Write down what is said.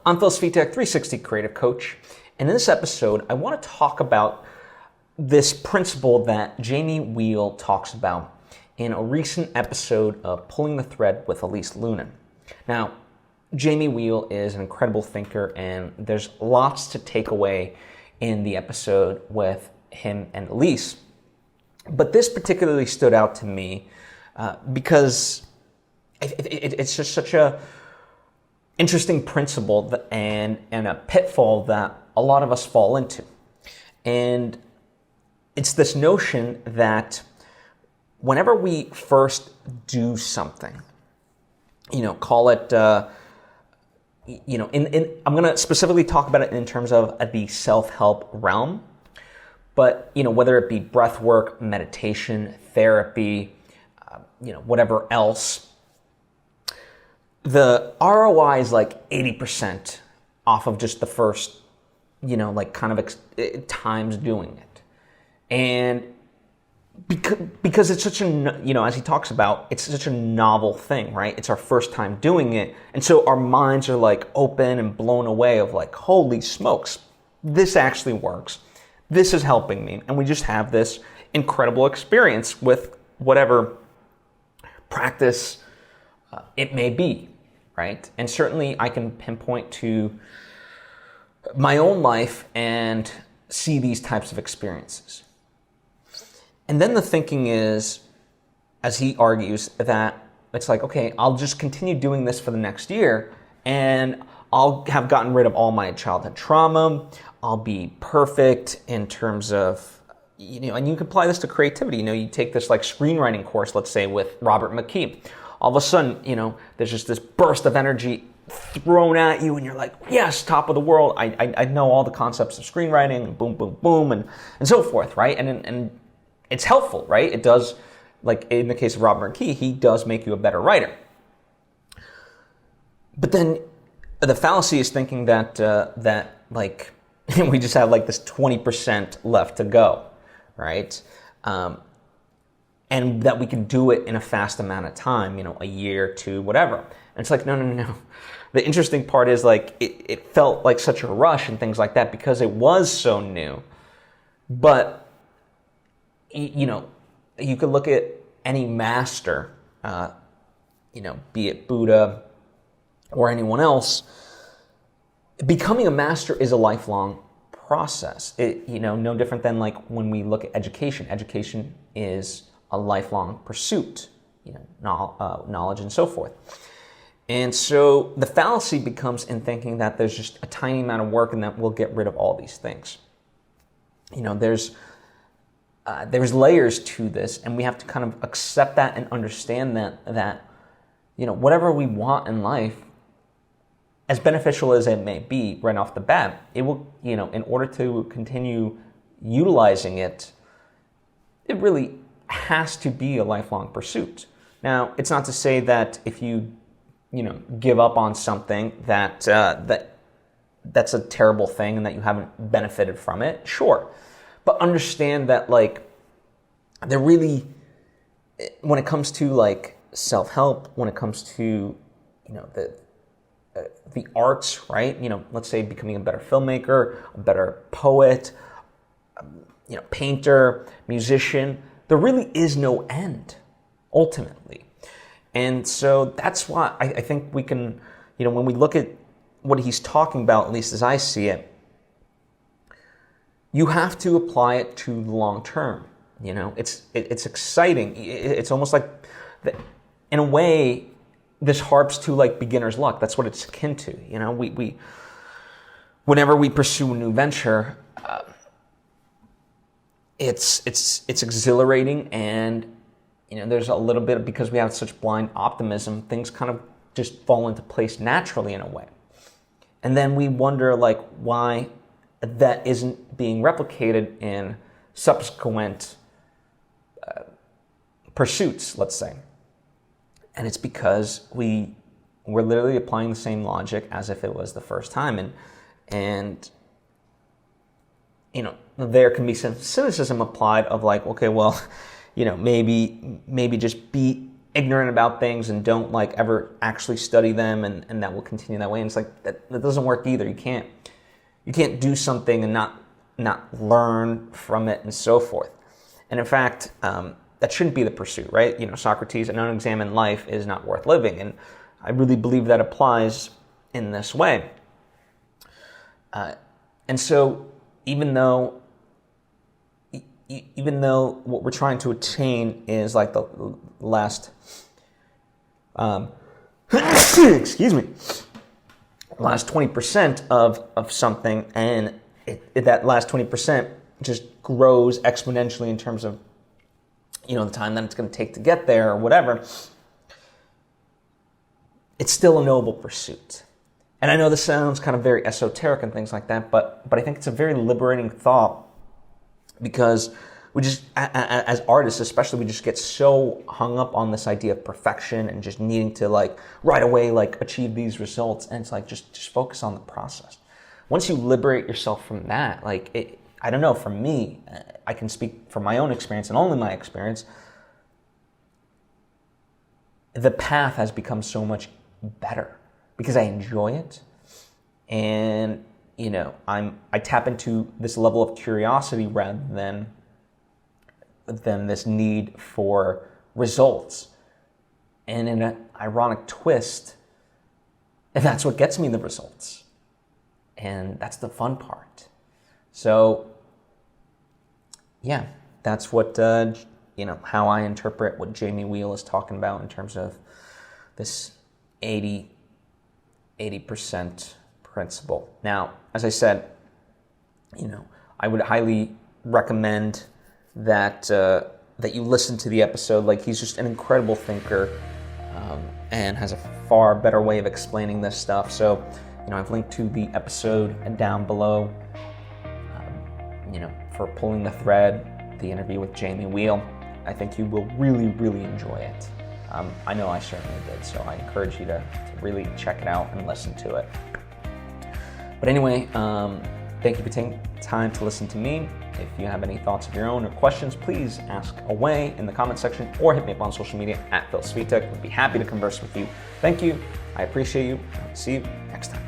I'm Phil Svitek, 360 Creative Coach, and in this episode, I want to talk about this principle that Jamie Wheal talks about in a recent episode of Pulling the Thread with Elise Lunan. Now, Jamie Wheal is an incredible thinker, and there's lots to take away in the episode with him and Elise. But this particularly stood out to me because it's just such a interesting principle and a pitfall that a lot of us fall into. And it's this notion that whenever we first do something, call it, I'm going to specifically talk about it in terms of the self-help realm, but, whether it be breath work, meditation, therapy, whatever else, the ROI is like 80% off of just the first, times doing it. And because it's such a, as he talks about, it's such a novel thing, right? It's our first time doing it. And so our minds are like open and blown away of like, holy smokes, this actually works. This is helping me. And we just have this incredible experience with whatever practice it may be, right? And certainly I can pinpoint to my own life and see these types of experiences. And then the thinking is, as he argues, that it's like, okay, I'll just continue doing this for the next year and I'll have gotten rid of all my childhood trauma. I'll be perfect in terms of, and you can apply this to creativity. You take this like screenwriting course, let's say with Robert McKee. All of a sudden, there's just this burst of energy thrown at you and you're like, yes, top of the world. I know all the concepts of screenwriting and boom, boom, boom, and so forth, right? And it's helpful, right? It does, like in the case of Robert McKee, he does make you a better writer. But then the fallacy is thinking that we just have like this 20% left to go, right? And that we can do it in a fast amount of time, a year, two, whatever. And it's like, no. The interesting part is like, it felt like such a rush and things like that because it was so new. But, you could look at any master, be it Buddha or anyone else. Becoming a master is a lifelong process. No different than like when we look at education. Education is a lifelong pursuit, knowledge and so forth. And so the fallacy becomes in thinking that there's just a tiny amount of work and that we'll get rid of all these things. There's layers to this, and we have to kind of accept that and understand that whatever we want in life, as beneficial as it may be right off the bat, it will, in order to continue utilizing it, it really has to be a lifelong pursuit. Now, it's not to say that if you, give up on something that's a terrible thing and that you haven't benefited from it. Sure. But understand that like there really, when it comes to like self-help, when it comes to, the arts, right? Let's say becoming a better filmmaker, a better poet, painter, musician, there really is no end, ultimately. And so that's why I think we can, when we look at what he's talking about, at least as I see it, you have to apply it to the long term. It's exciting. It's almost like, in a way, this harps to like beginner's luck. That's what it's akin to. We whenever we pursue a new venture, it's exhilarating, and there's a little bit, because we have such blind optimism, things kind of just fall into place naturally in a way. And then we wonder like why that isn't being replicated in subsequent pursuits, let's say. And it's because we're literally applying the same logic as if it was the first time. And there can be some cynicism applied of like, okay, well, maybe just be ignorant about things and don't like ever actually study them, and that will continue that way. And it's like that doesn't work either. You can't do something and not learn from it and so forth. And in fact, that shouldn't be the pursuit, right? Socrates, an unexamined life is not worth living, and I really believe that applies in this way. And so even though what we're trying to attain is like the last, excuse me, last 20% of something, and that last 20% just grows exponentially in terms of, the time that it's going to take to get there or whatever, it's still a noble pursuit. And I know this sounds kind of very esoteric and things like that, but I think it's a very liberating thought, because we just, as artists especially, we just get so hung up on this idea of perfection and just needing to right away achieve these results, and it's just focus on the process. Once you liberate yourself from that, I don't know, for me, I can speak from my own experience and only my experience, the path has become so much better because I enjoy it, and I tap into this level of curiosity rather than this need for results. And in an ironic twist, that's what gets me the results, and that's the fun part. So yeah, that's what how I interpret what Jamie Wheal is talking about in terms of this 80% principle. Now, as I said, I would highly recommend that that you listen to the episode. He's just an incredible thinker, and has a far better way of explaining this stuff. So, I've linked to the episode down below, for Pulling the Thread, the interview with Jamie Wheal. I think you will really, really enjoy it. I know I certainly did, so I encourage you to really check it out and listen to it. But anyway, thank you for taking time to listen to me. If you have any thoughts of your own or questions, please ask away in the comment section or hit me up on social media @Svitek. I'd be happy to converse with you. Thank you. I appreciate you. See you next time.